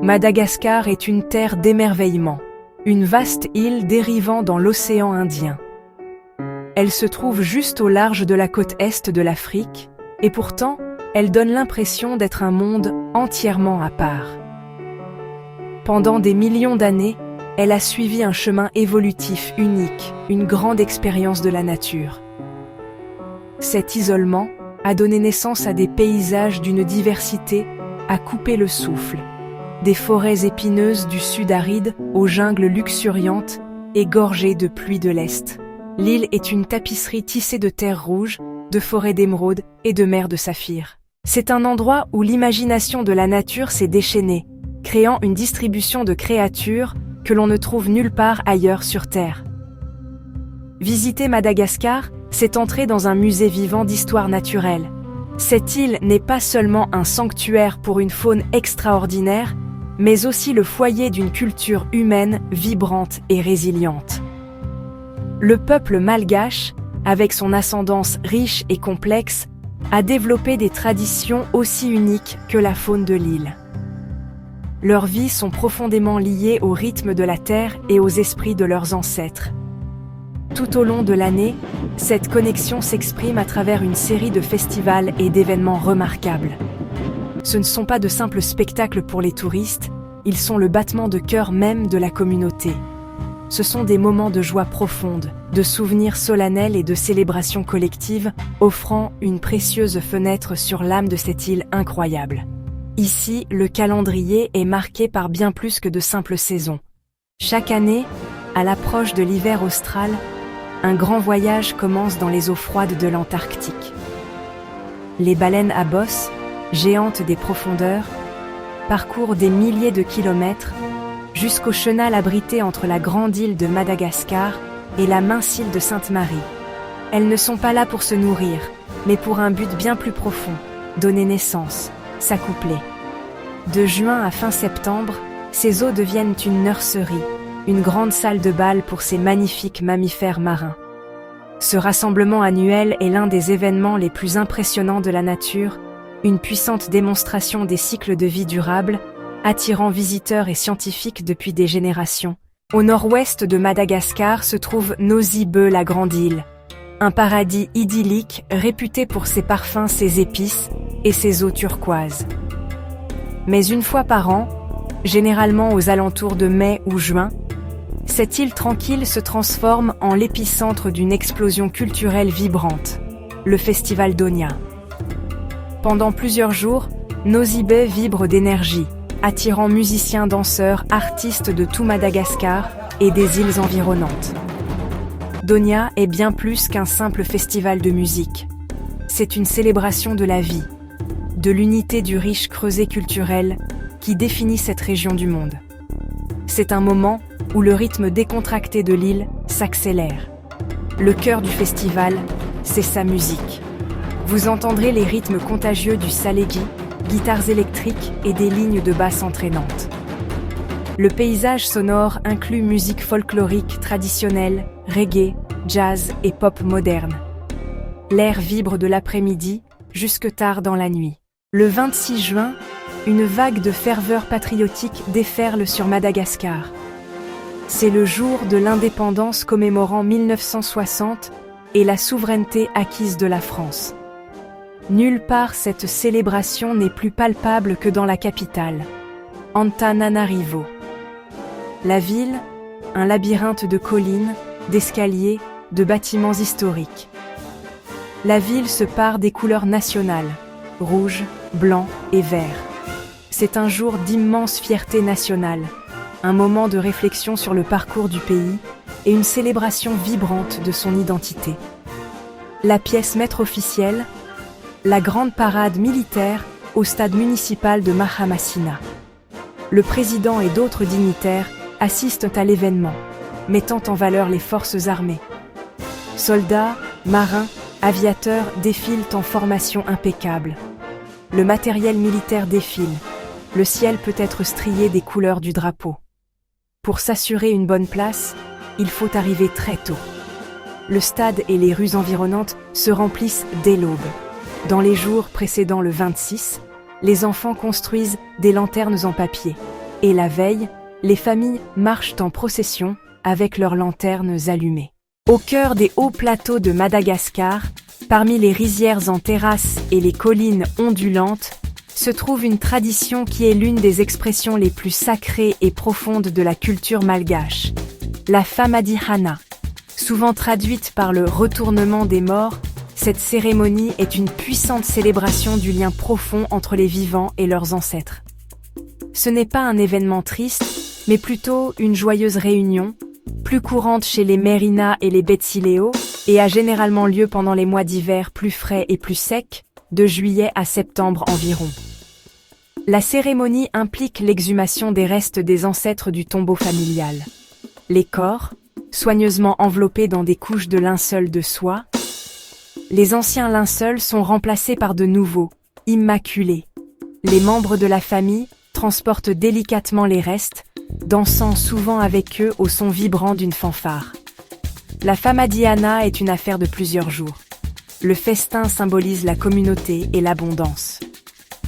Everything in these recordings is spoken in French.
Madagascar est une terre d'émerveillement, une vaste île dérivant dans l'océan Indien. Elle se trouve juste au large de la côte est de l'Afrique, et pourtant, elle donne l'impression d'être un monde entièrement à part. Pendant des millions d'années, elle a suivi un chemin évolutif unique, une grande expérience de la nature. Cet isolement a donné naissance à des paysages d'une diversité à couper le souffle. Des forêts épineuses du sud aride aux jungles luxuriantes et gorgées de pluie de l'Est. L'île est une tapisserie tissée de terre rouge, de forêts d'émeraude et de mers de saphir. C'est un endroit où l'imagination de la nature s'est déchaînée, créant une distribution de créatures que l'on ne trouve nulle part ailleurs sur Terre. Visiter Madagascar, c'est entrer dans un musée vivant d'histoire naturelle. Cette île n'est pas seulement un sanctuaire pour une faune extraordinaire, mais aussi le foyer d'une culture humaine vibrante et résiliente. Le peuple malgache, avec son ascendance riche et complexe, a développé des traditions aussi uniques que la faune de l'île. Leurs vies sont profondément liées au rythme de la terre et aux esprits de leurs ancêtres. Tout au long de l'année, cette connexion s'exprime à travers une série de festivals et d'événements remarquables. Ce ne sont pas de simples spectacles pour les touristes, ils sont le battement de cœur même de la communauté. Ce sont des moments de joie profonde, de souvenirs solennels et de célébrations collectives, offrant une précieuse fenêtre sur l'âme de cette île incroyable. Ici, le calendrier est marqué par bien plus que de simples saisons. Chaque année, à l'approche de l'hiver austral, un grand voyage commence dans les eaux froides de l'Antarctique. Les baleines à bosse, géantes des profondeurs, parcourent des milliers de kilomètres jusqu'au chenal abrité entre la grande île de Madagascar et la mince île de Sainte-Marie. Elles ne sont pas là pour se nourrir, mais pour un but bien plus profond, donner naissance, s'accoupler. De juin à fin septembre, ces eaux deviennent une nurserie, une grande salle de bal pour ces magnifiques mammifères marins. Ce rassemblement annuel est l'un des événements les plus impressionnants de la nature, une puissante démonstration des cycles de vie durables, attirant visiteurs et scientifiques depuis des générations. Au nord-ouest de Madagascar se trouve Nosy Be, la grande île, un paradis idyllique réputé pour ses parfums, ses épices et ses eaux turquoises. Mais une fois par an, généralement aux alentours de mai ou juin, cette île tranquille se transforme en l'épicentre d'une explosion culturelle vibrante, le festival Donia. Pendant plusieurs jours, Nosy Be vibre d'énergie, attirant musiciens, danseurs, artistes de tout Madagascar et des îles environnantes. Donia est bien plus qu'un simple festival de musique. C'est une célébration de la vie, de l'unité du riche creuset culturel qui définit cette région du monde. C'est un moment où le rythme décontracté de l'île s'accélère. Le cœur du festival, c'est sa musique. Vous entendrez les rythmes contagieux du salégi, guitares électriques et des lignes de basse entraînantes. Le paysage sonore inclut musique folklorique traditionnelle, reggae, jazz et pop moderne. L'air vibre de l'après-midi jusque tard dans la nuit. Le 26 juin, une vague de ferveur patriotique déferle sur Madagascar. C'est le jour de l'indépendance commémorant 1960 et la souveraineté acquise de la France. Nulle part cette célébration n'est plus palpable que dans la capitale, Antananarivo. La ville, un labyrinthe de collines, d'escaliers, de bâtiments historiques. La ville se pare des couleurs nationales, rouge, blanc et vert. C'est un jour d'immense fierté nationale, un moment de réflexion sur le parcours du pays et une célébration vibrante de son identité. La pièce maître officielle, la grande parade militaire au stade municipal de Mahamasina. Le président et d'autres dignitaires assistent à l'événement, mettant en valeur les forces armées. Soldats, marins, aviateurs défilent en formation impeccable. Le matériel militaire défile. Le ciel peut être strié des couleurs du drapeau. Pour s'assurer une bonne place, il faut arriver très tôt. Le stade et les rues environnantes se remplissent dès l'aube. Dans les jours précédant le 26, les enfants construisent des lanternes en papier. Et la veille, les familles marchent en procession avec leurs lanternes allumées. Au cœur des hauts plateaux de Madagascar, parmi les rizières en terrasse et les collines ondulantes, se trouve une tradition qui est l'une des expressions les plus sacrées et profondes de la culture malgache. La Famadihana. Souvent traduite par le retournement des morts, cette cérémonie est une puissante célébration du lien profond entre les vivants et leurs ancêtres. Ce n'est pas un événement triste, mais plutôt une joyeuse réunion, plus courante chez les Merina et les Betsileo, et a généralement lieu pendant les mois d'hiver plus frais et plus secs, de juillet à septembre environ. La cérémonie implique l'exhumation des restes des ancêtres du tombeau familial. Les corps, soigneusement enveloppés dans des couches de linceul de soie, les anciens linceuls sont remplacés par de nouveaux, immaculés. Les membres de la famille transportent délicatement les restes, dansant souvent avec eux au son vibrant d'une fanfare. La Famadihana est une affaire de plusieurs jours. Le festin symbolise la communauté et l'abondance.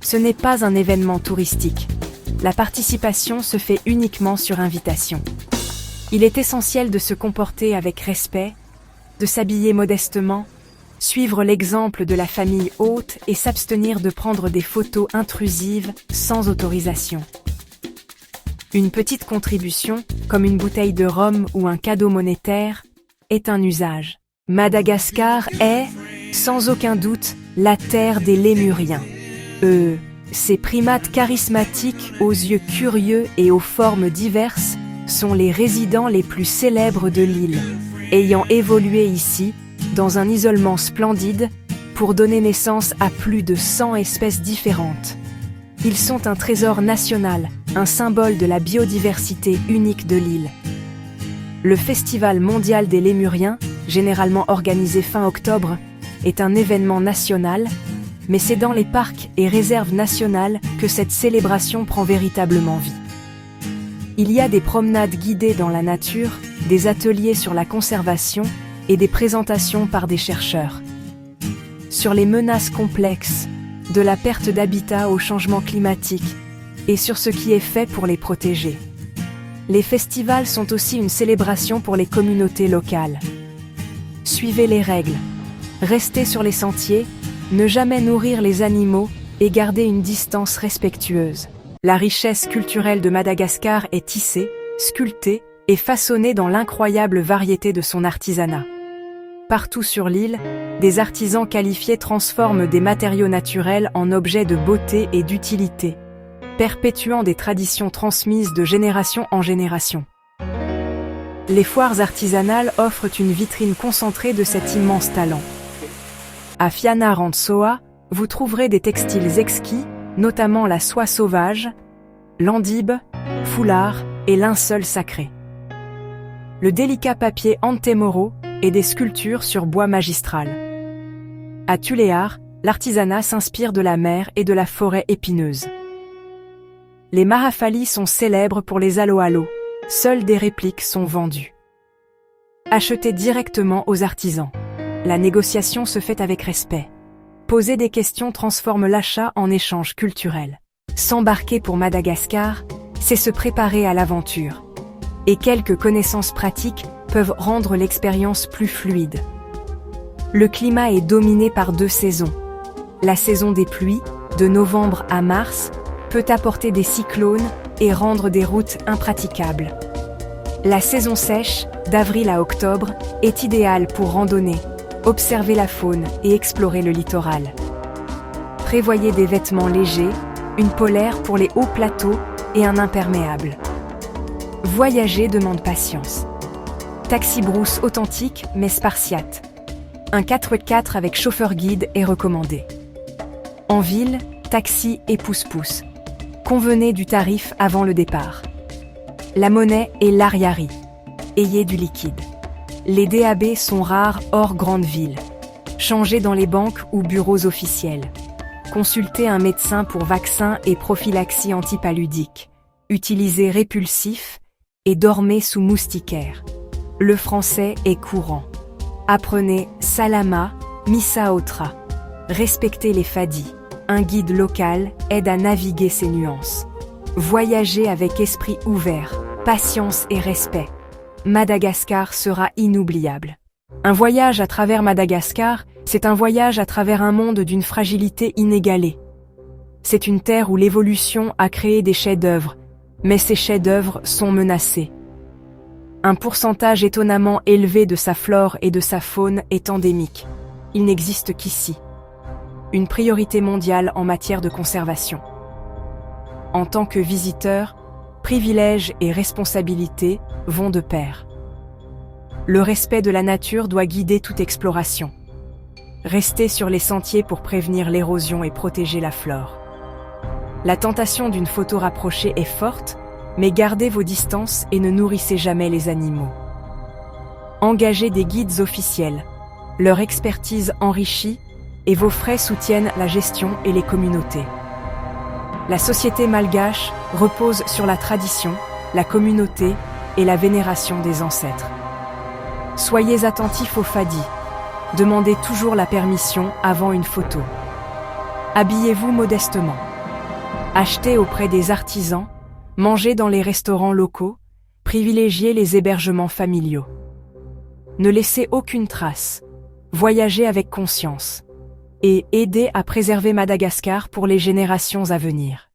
Ce n'est pas un événement touristique. La participation se fait uniquement sur invitation. Il est essentiel de se comporter avec respect, de s'habiller modestement, suivre l'exemple de la famille haute et s'abstenir de prendre des photos intrusives sans autorisation. Une petite contribution, comme une bouteille de rhum ou un cadeau monétaire, est un usage. Madagascar est, sans aucun doute, la terre des lémuriens. Ces primates charismatiques aux yeux curieux et aux formes diverses sont les résidents les plus célèbres de l'île, ayant évolué ici, dans un isolement splendide, pour donner naissance à plus de 100 espèces différentes. Ils sont un trésor national, un symbole de la biodiversité unique de l'île. Le Festival mondial des lémuriens, généralement organisé fin octobre, est un événement national, mais c'est dans les parcs et réserves nationales que cette célébration prend véritablement vie. Il y a des promenades guidées dans la nature, des ateliers sur la conservation et des présentations par des chercheurs. Sur les menaces complexes, de la perte d'habitat au changement climatique, et sur ce qui est fait pour les protéger. Les festivals sont aussi une célébration pour les communautés locales. Suivez les règles. Restez sur les sentiers, ne jamais nourrir les animaux et garder une distance respectueuse. La richesse culturelle de Madagascar est tissée, sculptée et façonnée dans l'incroyable variété de son artisanat. Partout sur l'île, des artisans qualifiés transforment des matériaux naturels en objets de beauté et d'utilité, perpétuant des traditions transmises de génération en génération. Les foires artisanales offrent une vitrine concentrée de cet immense talent. À Fianarantsoa, vous trouverez des textiles exquis, notamment la soie sauvage, l'endibe, foulard et linceul sacré. Le délicat papier Antemoro et des sculptures sur bois magistral. À Tuléar, l'artisanat s'inspire de la mer et de la forêt épineuse. Les Mahafali sont célèbres pour les alo-alo, seules des répliques sont vendues. Achetez directement aux artisans. La négociation se fait avec respect. Poser des questions transforme l'achat en échange culturel. S'embarquer pour Madagascar, c'est se préparer à l'aventure. Et quelques connaissances pratiques peuvent rendre l'expérience plus fluide. Le climat est dominé par 2 saisons. La saison des pluies, de novembre à mars, peut apporter des cyclones et rendre des routes impraticables. La saison sèche, d'avril à octobre, est idéale pour randonner, observer la faune et explorer le littoral. Prévoyez des vêtements légers, une polaire pour les hauts plateaux et un imperméable. Voyager demande patience. Taxi-brousse authentique mais spartiate. Un 4x4 avec chauffeur guide est recommandé. En ville, taxi et pousse-pousse. Convenez du tarif avant le départ. La monnaie est l'ariari. Ayez du liquide. Les DAB sont rares hors grande ville. Changez dans les banques ou bureaux officiels. Consultez un médecin pour vaccins et prophylaxie antipaludique. Utilisez répulsif et dormez sous moustiquaire. Le français est courant. Apprenez Salama, Misaotra. Respectez les fadis. Un guide local aide à naviguer ces nuances. Voyagez avec esprit ouvert, patience et respect. Madagascar sera inoubliable. Un voyage à travers Madagascar, c'est un voyage à travers un monde d'une fragilité inégalée. C'est une terre où l'évolution a créé des chefs-d'œuvre, mais ces chefs-d'œuvre sont menacés. Un pourcentage étonnamment élevé de sa flore et de sa faune est endémique. Il n'existe qu'ici. Une priorité mondiale en matière de conservation. En tant que visiteur, privilèges et responsabilités vont de pair. Le respect de la nature doit guider toute exploration. Restez sur les sentiers pour prévenir l'érosion et protéger la flore. La tentation d'une photo rapprochée est forte, mais gardez vos distances et ne nourrissez jamais les animaux. Engagez des guides officiels. Leur expertise enrichit et vos frais soutiennent la gestion et les communautés. La société malgache repose sur la tradition, la communauté et la vénération des ancêtres. Soyez attentifs aux fadis. Demandez toujours la permission avant une photo. Habillez-vous modestement. Achetez auprès des artisans, mangez dans les restaurants locaux, privilégiez les hébergements familiaux. Ne laissez aucune trace. Voyagez avec conscience. Et aidez à préserver Madagascar pour les générations à venir.